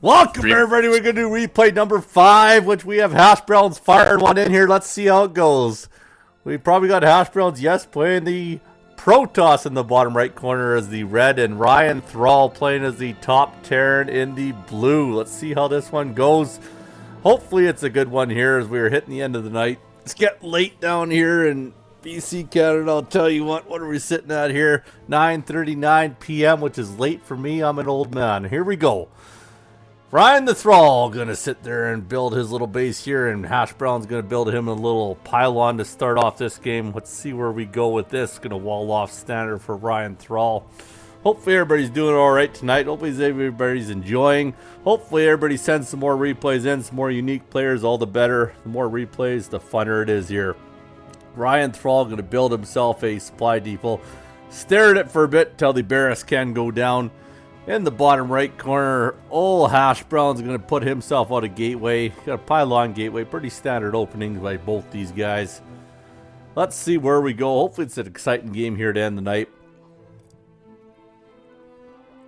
Welcome everybody, we're going to do replay number 5, which we have Hash Browns firing one in here. Let's see how it goes. We probably got Hash Browns, yes, playing the Protoss in the bottom right corner as the red, and RyanThrall playing as the top Terran in the blue. Let's see how this one goes. Hopefully it's a good one here as we are hitting the end of the night. It's getting late down here in BC, Canada. I'll tell you what are we sitting at here? 9:39 p.m., which is late for me. I'm an old man. Here we go. RyanThrall gonna sit there and build his little base here, and Hash Brown's gonna build him a little pylon to start off this game. Let's see where we go with this. Gonna wall off standard for RyanThrall. Hopefully everybody's doing all right tonight. Hopefully everybody's enjoying. Hopefully everybody sends some more replays in, some more unique players. All the better. The more replays, the funner it is here. RyanThrall gonna build himself a supply depot. Stare at it for a bit till the barracks can go down. In the bottom right corner, old Hash Brown's going to put himself out a gateway. Got a pylon gateway. Pretty standard openings by both these guys. Let's see where we go. Hopefully it's an exciting game here to end the night,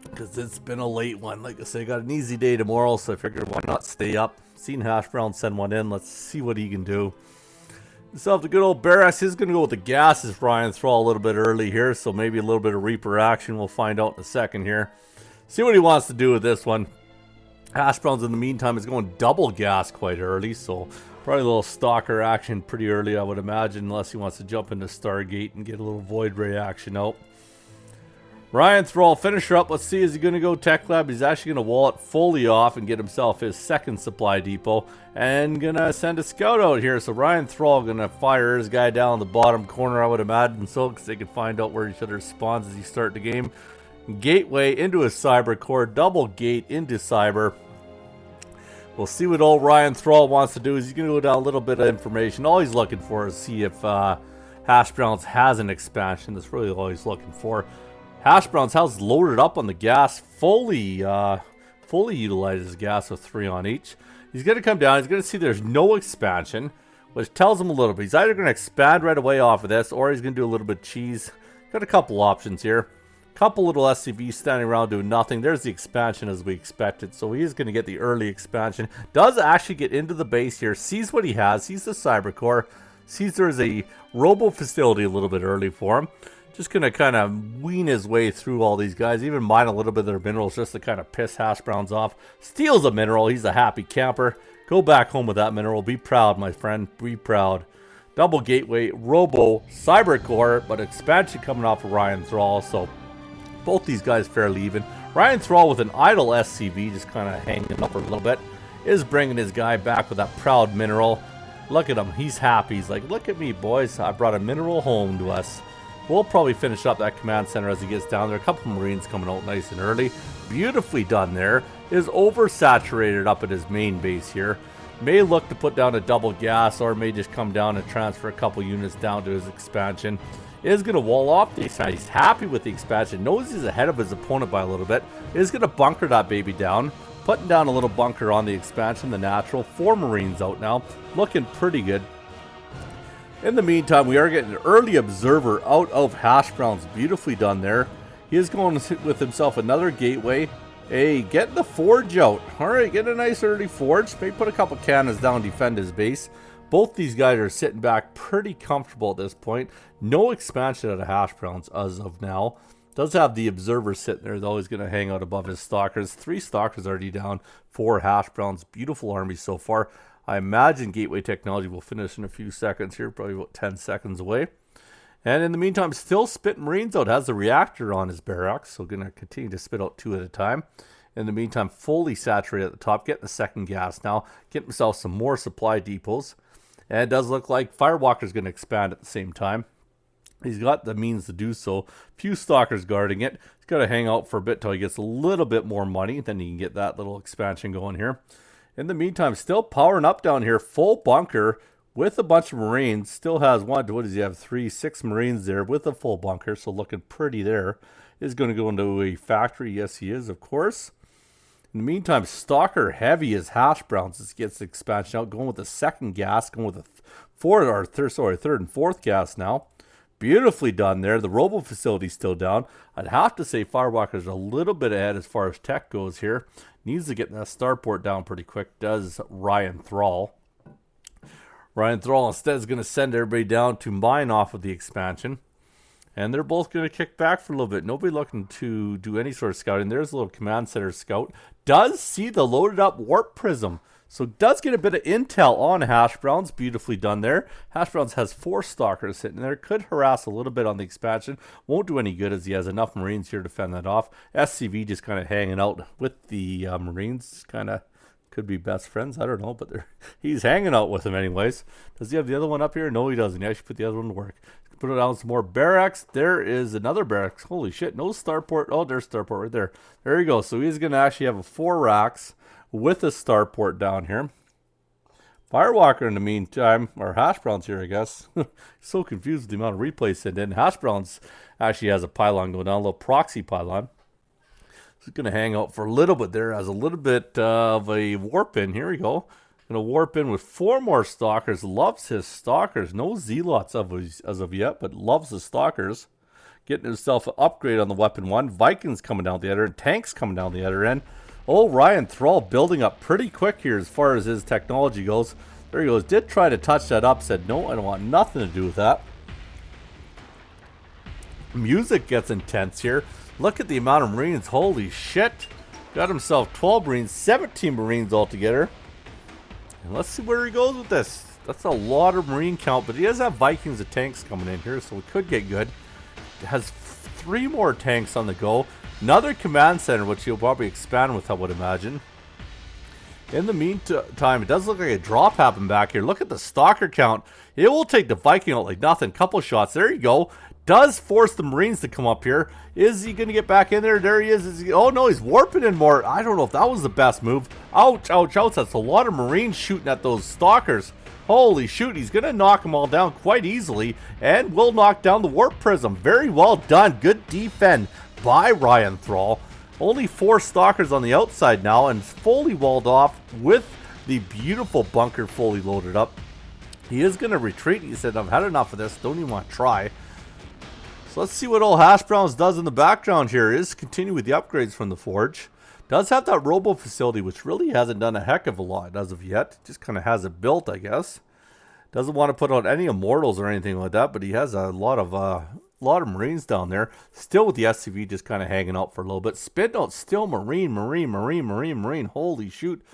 because it's been a late one. Like I say, got an easy day tomorrow, so I figured why not stay up. Seen Hash Brown send one in. Let's see what he can do. So the good old barracks is going to go with the gases. RyanThrall a little bit early here, so maybe a little bit of Reaper action. We'll find out in a second here. See what he wants to do with this one. Hash Browns in the meantime is going double gas quite early, so probably a little stalker action pretty early, I would imagine, unless he wants to jump into Stargate and get a little Void Ray action out. RyanThrall, finisher up. Let's see, is he going to go Tech Lab? He's actually going to wall it fully off and get himself his second supply depot, and going to send a scout out here. So RyanThrall going to fire his guy down in the bottom corner, I would imagine, so because they can find out where each other spawns as you start the game. Gateway into a cyber core, double gate into cyber. We'll see what old RyanThrall wants to do. He's going to go down a little bit of information. All he's looking for is see if Hash Browns has an expansion. That's really all he's looking for. Hash Browns has loaded up on the gas, fully utilizes gas with 3 on each. He's going to come down. He's going to see there's no expansion, which tells him a little bit. He's either going to expand right away off of this, or he's going to do a little bit of cheese. Got a couple options here. Couple little SCVs standing around doing nothing. There's the expansion as we expected, so he's going to get the early expansion. Does actually get into the base here, sees what he has, sees the cyber core, sees there's a robo facility a little bit early for him. Just going to kind of wean his way through all these guys, even mine a little bit of their minerals just to kind of piss Hash Browns off. Steals a mineral. He's a happy camper. Go back home with that mineral. Be proud, my friend. Be proud. Double gateway, robo, cyber core, but expansion coming off of RyanThrall, so both these guys fairly even. RyanThrall with an idle SCV just kind of hanging up a little bit is bringing his guy back with that proud mineral. Look at him. He's happy. He's like, look at me, boys. I brought a mineral home to us. We'll probably finish up that command center as he gets down there. A couple Marines coming out nice and early. Beautifully done there. Is oversaturated up at his main base here. May look to put down a double gas, or may just come down and transfer a couple units down to his expansion. Is going to wall off the expansion. He's happy with the expansion. Knows he's ahead of his opponent by a little bit. Is going to bunker that baby down. Putting down a little bunker on the expansion, the natural. 4 Marines out now. Looking pretty good. In the meantime, we are getting an early observer out of Hash Browns. Beautifully done there. He is going with himself another gateway. Hey, getting the forge out. Alright, get a nice early forge. Maybe put a couple cannons down, defend his base. Both these guys are sitting back pretty comfortable at this point. No expansion out of Hash Browns as of now. Does have the observer sitting there, though. He's going to hang out above his stalkers. 3 stalkers already down. 4 Hash Browns. Beautiful army so far. I imagine Gateway Technology will finish in a few seconds here. Probably about 10 seconds away. And in the meantime, still spitting Marines out. Has the reactor on his barracks. So going to continue to spit out 2 at a time. In the meantime, fully saturated at the top. Getting the second gas now. Getting himself some more supply depots. And it does look like Firewalker's going to expand at the same time. He's got the means to do so. Few stalkers guarding it. He's got to hang out for a bit till he gets a little bit more money. Then he can get that little expansion going here. In the meantime, still powering up down here. Full bunker with a bunch of Marines. Still has what does he have? 6 Marines there with a full bunker. So looking pretty there. Is going to go into a factory. Yes, he is, of course. In the meantime, Stalker heavy as Hash Browns as gets the expansion out, going with the second gas, going with a third and fourth gas now. Beautifully done there. The robo facility's still down. I'd have to say Firewalker's a little bit ahead as far as tech goes here. Needs to get that starport down pretty quick. Does RyanThrall. RyanThrall instead is going to send everybody down to mine off of the expansion. And they're both going to kick back for a little bit. Nobody looking to do any sort of scouting. There's a little command center scout. Does see the loaded up warp prism. So does get a bit of intel on Hash Browns. Beautifully done there. Hash Browns has 4 stalkers sitting there. Could harass a little bit on the expansion. Won't do any good as he has enough Marines here to fend that off. SCV just kind of hanging out with the Marines. Kind of could be best friends. I don't know. But he's hanging out with them anyways. Does he have the other one up here? No, he doesn't. He actually put the other one to work. Put it down some more barracks. There is another barracks. Holy shit. No starport. Oh, there's starport right there. There you go. So he's going to actually have a 4 racks with a starport down here. Firewalkerr in the meantime, or Hash Browns here, I guess. So confused with the amount of replays sent in. Hash Browns actually has a pylon going down, a little proxy pylon. He's going to hang out for a little bit there. Has a little bit of a warp in. Here we go. Going to warp in with 4 more stalkers. Loves his stalkers. No zealots as of yet, but loves the stalkers. Getting himself an upgrade on the weapon 1. Vikings coming down the other end. Tanks coming down the other end. Oh, RyanThrall building up pretty quick here as far as his technology goes. There he goes. Did try to touch that up. Said, no, I don't want nothing to do with that. Music gets intense here. Look at the amount of Marines. Holy shit. Got himself 12 Marines. 17 Marines altogether. And let's see where he goes with this. That's a lot of Marine count. But he does have Vikings and tanks coming in here. So we could get good. Has 3 more tanks on the go. Another command center, which he'll probably expand with, I would imagine. In the meantime, it does look like a drop happened back here. Look at the stalker count. It will take the Viking out like nothing. Couple shots. There you go. Does force the Marines to come up here. Is he going to get back in there? There he is. Oh, no, he's warping in more. I don't know if that was the best move. Ouch, ouch, ouch. That's a lot of Marines shooting at those stalkers. Holy shoot, he's going to knock them all down quite easily. And will knock down the warp prism. Very well done. Good defend by RyanThrall. Only 4 stalkers on the outside now and fully walled off with the beautiful bunker fully loaded up. He is going to retreat. He said, I've had enough of this. Don't even want to try. So let's see what old Hash Browns does in the background here. Is continue with the upgrades from the Forge. Does have that robo facility, which really hasn't done a heck of a lot as of yet. Just kind of has it built, I guess. Doesn't want to put out any immortals or anything like that, but he has a lot of Marines down there. Still with the SCV just kind of hanging out for a little bit. Spit note still Marine. Holy shoot.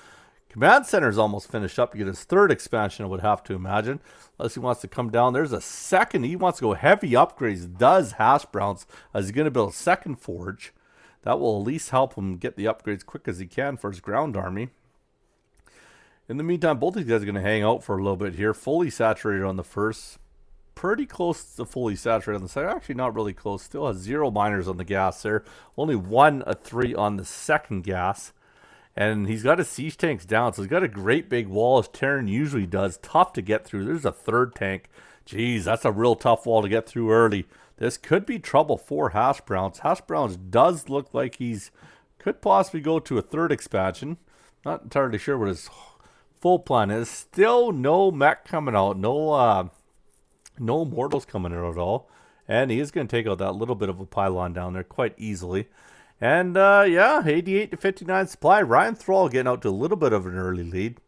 Command center is almost finished up to get his 3rd expansion, I would have to imagine. Unless he wants to come down. There's a 2nd. He wants to go heavy upgrades. Does Hash Browns as he's going to build a 2nd Forge. That will at least help him get the upgrades quick as he can for his ground army. In the meantime, both these guys are going to hang out for a little bit here. Fully saturated on the first. Pretty close to fully saturated on the second. Actually, not really close. Still has 0 miners on the gas there. Only 1 of 3 on the 2nd gas. And he's got his siege tanks down. So he's got a great big wall as Terran usually does. Tough to get through. There's a 3rd tank. Jeez, that's a real tough wall to get through early. This could be trouble for Hash Browns. Hash Browns does look like he's could possibly go to a 3rd expansion. Not entirely sure what his full plan is. Still no mech coming out. No mortals coming out at all. And he is going to take out that little bit of a pylon down there quite easily. And yeah, 88 to 59 supply. RyanThrall getting out to a little bit of an early lead.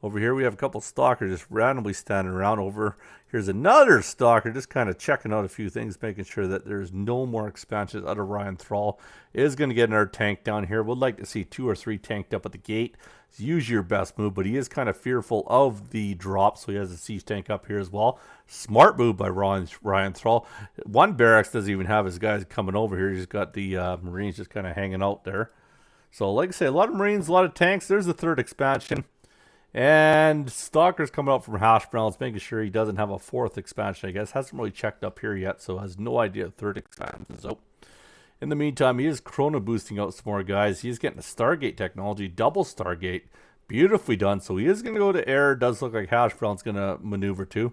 Over here we have a couple stalkers just randomly standing around. Over here's another stalker just kind of checking out a few things, making sure that there's no more expansions out of RyanThrall. Is going to get another tank down here. Would like to see 2 or 3 tanked up at the gate. It's usually your best move, but he is kind of fearful of the drop, so he has a siege tank up here as well. Smart move by RyanThrall. 1 barracks doesn't even have his guys coming over here. He's got the Marines just kind of hanging out there. So like I say, a lot of Marines, a lot of tanks. There's the 3rd expansion. And Stalker's coming out from Hash Browns, making sure he doesn't have a 4th expansion, I guess. Hasn't really checked up here yet, so has no idea 3rd expansion. So in the meantime, he is chrono boosting out some more guys. He's getting a Stargate technology, double Stargate. Beautifully done. So he is going to go to air. Does look like Hash Brown's going to maneuver too.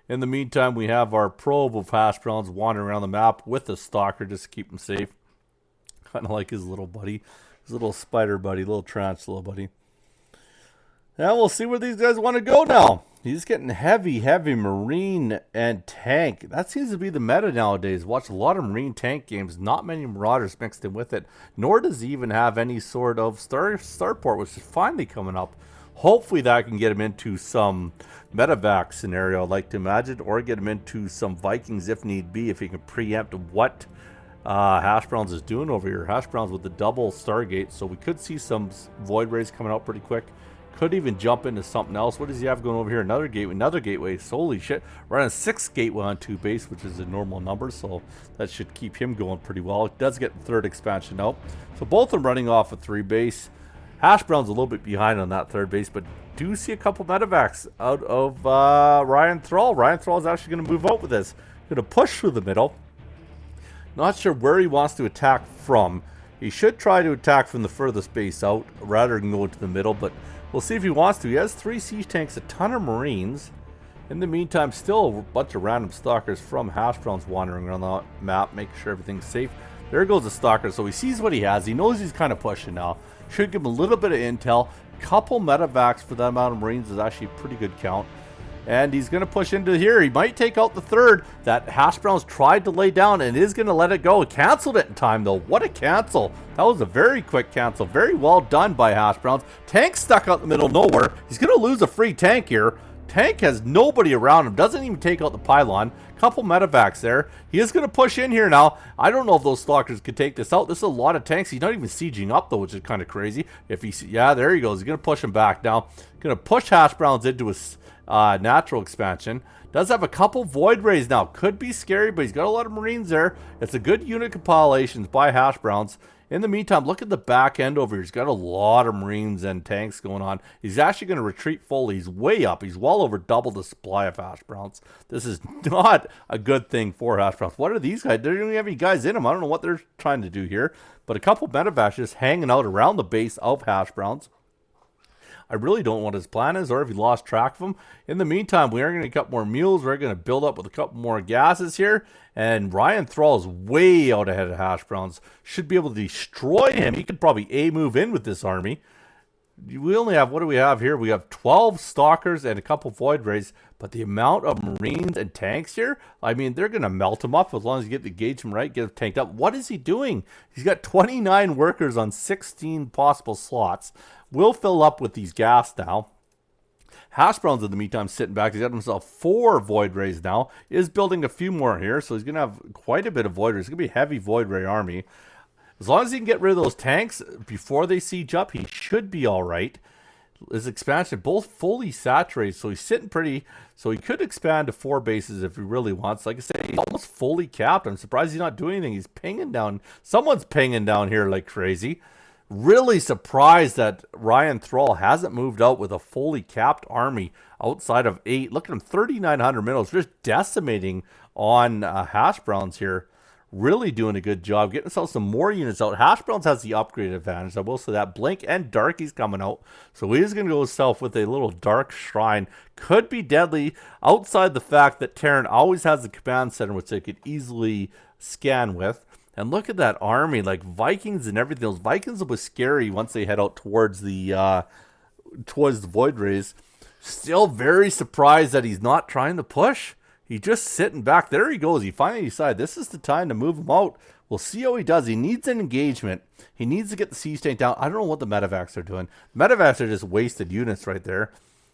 In the meantime, we have our probe of Hash Browns wandering around the map with a Stalker just to keep him safe. Kind of like his little buddy. His little spider buddy, little tarantula buddy. Now we'll see where these guys want to go now. He's getting heavy Marine and tank. That seems to be the meta nowadays. Watch a lot of Marine tank games. Not many Marauders mixed in with it. Nor does he even have any sort of starport, which is finally coming up. Hopefully that can get him into some medevac scenario, I'd like to imagine, or get him into some Vikings if need be, if he can preempt what Hash Browns is doing over here. Hash Browns with the double Stargate, so we could see some Void Rays coming out pretty quick. Could even jump into something else. What does he have going over here? Another gateway. Holy shit. Running 6 gateway on 2 base, which is a normal number, so that should keep him going pretty well. It does get the 3rd expansion out. So both of them running off a 3 base. Hash Brown's a little bit behind on that 3rd base, but do see a couple medevacs out of RyanThrall. RyanThrall is actually going to move out with this. Going to push through the middle. Not sure where he wants to attack from. He should try to attack from the furthest base out rather than go into the middle, but we'll see if he wants to. He has 3 siege tanks, a ton of Marines. In the meantime, still a bunch of random stalkers from Hash Browns wandering around the map, making sure everything's safe. There goes the stalker, so he sees what he has. He knows he's kind of pushing now. Should give him a little bit of intel. Couple medevacs for that amount of Marines is actually a pretty good count. And he's going to push into here. He might take out the 3rd that Hash Browns tried to lay down and is going to let it go. He canceled it in time, though. What a cancel. That was a very quick cancel. Very well done by Hash Browns. Tank stuck out in the middle of nowhere. He's going to lose a free tank here. Tank has nobody around him. Doesn't even take out the pylon. Couple medevacs there. He is going to push in here now. I don't know if those stalkers could take this out. This is a lot of tanks. He's not even sieging up, though, which is kind of crazy. If he, yeah, there he goes. He's going to push him back now. Going to push Hash Browns into his natural expansion. Does have a couple Void Rays now. Could be scary, but he's got a lot of Marines there. It's a good unit compilations by Hash Browns. In the meantime, look at the back end over here. He's got a lot of Marines and tanks going on. He's actually going to retreat fully. He's way up. He's well over double the supply of Hash Browns. This is not a good thing for Hash Browns. What are these guys? They don't even have any guys in them. I don't know what they're trying to do here. But a couple medevacs just hanging out around the base of Hash Browns. I really don't know what his plan is, or if he lost track of them. In the meantime, we are going to get a couple more mules. We're going to build up with a couple more gases here. And RyanThrall is way out ahead of Hash Browns. Should be able to destroy him. He could probably move in with this army. We only have, what do we have here? We have 12 stalkers and a couple Void Rays. But the amount of Marines and tanks here, I mean, they're going to melt him up as long as you get the engagement right, get him tanked up. What is he doing? He's got 29 workers on 16 possible slots. We'll fill up with these gas now. Hash Browns, in the meantime, sitting back. He's got himself 4 Void Rays now. Is building a few more here, so he's going to have quite a bit of Void Rays. It's going to be a heavy Void Ray army. As long as he can get rid of those tanks before they siege up, he should be all right. His expansion, both fully saturated, so he's sitting pretty. So he could expand to 4 bases if he really wants. Like I say, he's almost fully capped. I'm surprised he's not doing anything. He's pinging down. Someone's pinging down here like crazy. Really surprised that RyanThrall hasn't moved out with a fully capped army outside of 8. Look at him, 3,900 minerals, just decimating on Hash Browns here. Really doing a good job getting himself some more units out. Hash Browns has the upgrade advantage. I will say that. Blink and Darky's coming out. So he is going to go himself with a little Dark Shrine. Could be deadly outside the fact that Terran always has the command center, which they could easily scan with. And look at that army, like Vikings and everything. Those Vikings will be scary once they head out towards the Void Rays. Still very surprised that he's not trying to push. He's just sitting back. There he goes. He finally decided this is the time to move him out. We'll see how he does. He needs an engagement. He needs to get the siege tank down. I don't know what the medevacs are doing. Medevacs are just wasted units right there.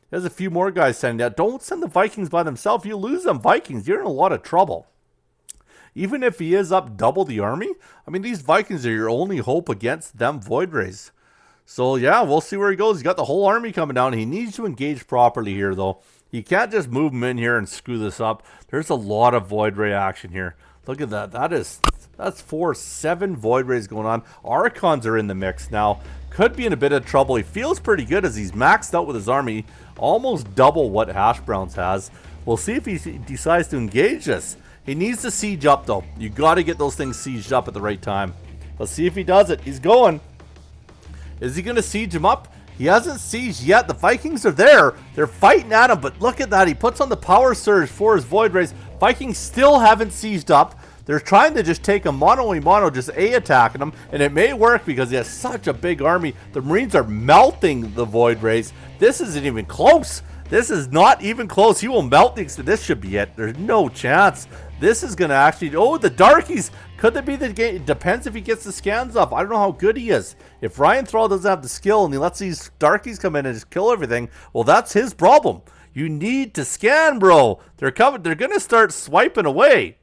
There's a few more guys sending out. Don't send the Vikings by themselves. You lose them Vikings, you're in a lot of trouble. Even if he is up double the army, I mean, these Vikings are your only hope against them Void Rays. So, yeah, we'll see where he goes. He's got the whole army coming down. He needs to engage properly here, though. You can't just move him in here and screw this up. There's a lot of Void Ray action here. Look at that. That's 7 Void Rays going on. Archons are in the mix now. Could be in a bit of trouble. He feels pretty good as he's maxed out with his army. Almost double what Hash Browns has. We'll see if he decides to engage this. He needs to siege up, though. You got to get those things sieged up at the right time. Let's see if he does it. He's going. Is he going to siege him up? He hasn't sieged yet. The Vikings are there. They're fighting at him, but look at that. He puts on the power surge for his Void Rays. Vikings still haven't sieged up. They're trying to just take a mono, just attacking him, and it may work because he has such a big army. The Marines are melting the Void Rays. This isn't even close. This is not even close. He will melt the... This should be it. There's no chance. This is going to actually... Oh, the darkies. Could that be the game? It depends if he gets the scans up. I don't know how good he is. If RyanThrall doesn't have the skill and he lets these darkies come in and just kill everything, well, that's his problem. You need to scan, bro. They're coming. They're going to start swiping away.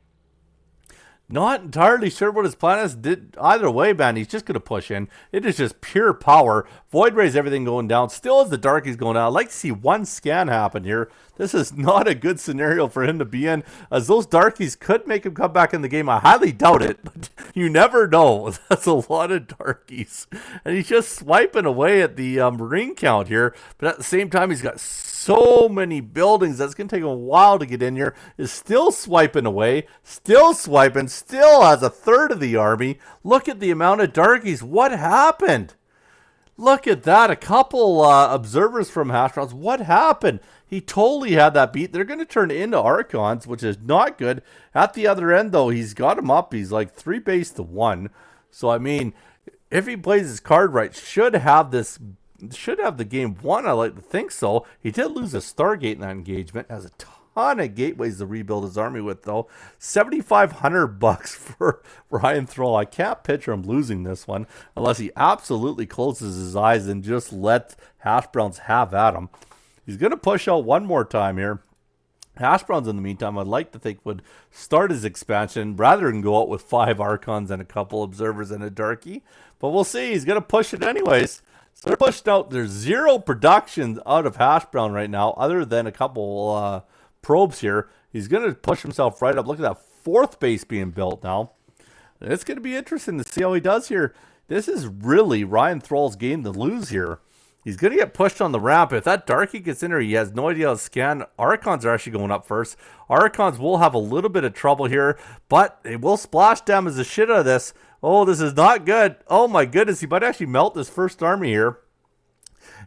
Not entirely sure what his plan is. Either way, man, he's just going to push in. It is just pure power. Void Ray's everything going down. Still as the darkies going down. I'd like to see one scan happen here. This is not a good scenario for him to be in, as those darkies could make him come back in the game. I highly doubt it, but you never know. That's a lot of darkies. And he's just swiping away at the marine count here. But at the same time, he's got so many buildings that's going to take a while to get in here. Is still swiping away, still swiping, still has a third of the army. Look at the amount of darkies. What happened? Look at that. A couple observers from Hashbrowns. What happened? He totally had that beat. They're going to turn into Archons, which is not good. At the other end, though, he's got him up. He's like 3 base to 1. So, I mean, if he plays his card right, should have the game won. I like to think so. He did lose a Stargate in that engagement. Has a ton of gateways to rebuild his army with, though. $7,500 for RyanThrall. I can't picture him losing this one unless he absolutely closes his eyes and just lets Hashbrowns have at him. He's going to push out one more time here. Hashbrowns, in the meantime, I'd like to think would start his expansion rather than go out with 5 Archons and a couple observers and a darkie. But we'll see. He's going to push it anyways. So they're pushed out. There's 0 production out of Hashbrown right now, other than a couple probes here. He's going to push himself right up. Look at that 4th base being built now. And it's going to be interesting to see how he does here. This is really RyanThrall's game to lose here. He's going to get pushed on the ramp. If that darkie gets in there, he has no idea how to scan. Archons are actually going up first. Archons will have a little bit of trouble here, but it will splash damage the shit out of this. Oh, this is not good. Oh my goodness, he might actually melt this first army here.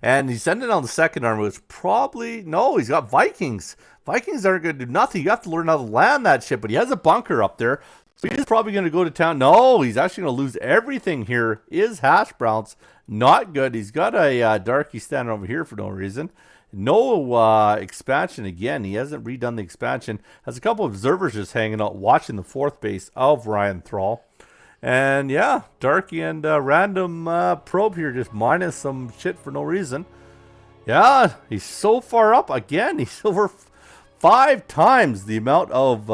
And he's sending on the second army, which probably... No, he's got Vikings. Vikings aren't going to do nothing. You have to learn how to land that shit, but he has a bunker up there. So he's probably going to go to town. No, he's actually going to lose everything here. Is Hashbrowns. Not good. He's got a darkie standing over here for no reason. No expansion again. He hasn't redone the expansion. Has a couple of observers just hanging out watching the 4th base of RyanThrall. And yeah, darkie and random probe here just minus some shit for no reason. Yeah, he's so far up again. He's over 5 times the amount of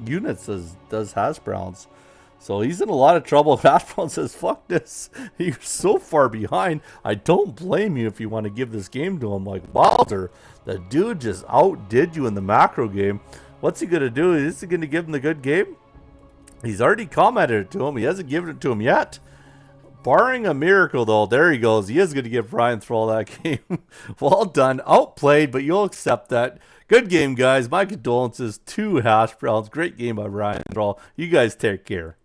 units as does Hashbrowns. So he's in a lot of trouble. Hashbrown says, fuck this. You're so far behind. I don't blame you if you want to give this game to him. Like, Wilder, the dude just outdid you in the macro game. What's he going to do? Is he going to give him the good game? He's already commented it to him. He hasn't given it to him yet. Barring a miracle, though, there he goes. He is going to give RyanThrall that game. Well done. Outplayed, but you'll accept that. Good game, guys. My condolences to Hashbrowns. Great game by RyanThrall. You guys take care.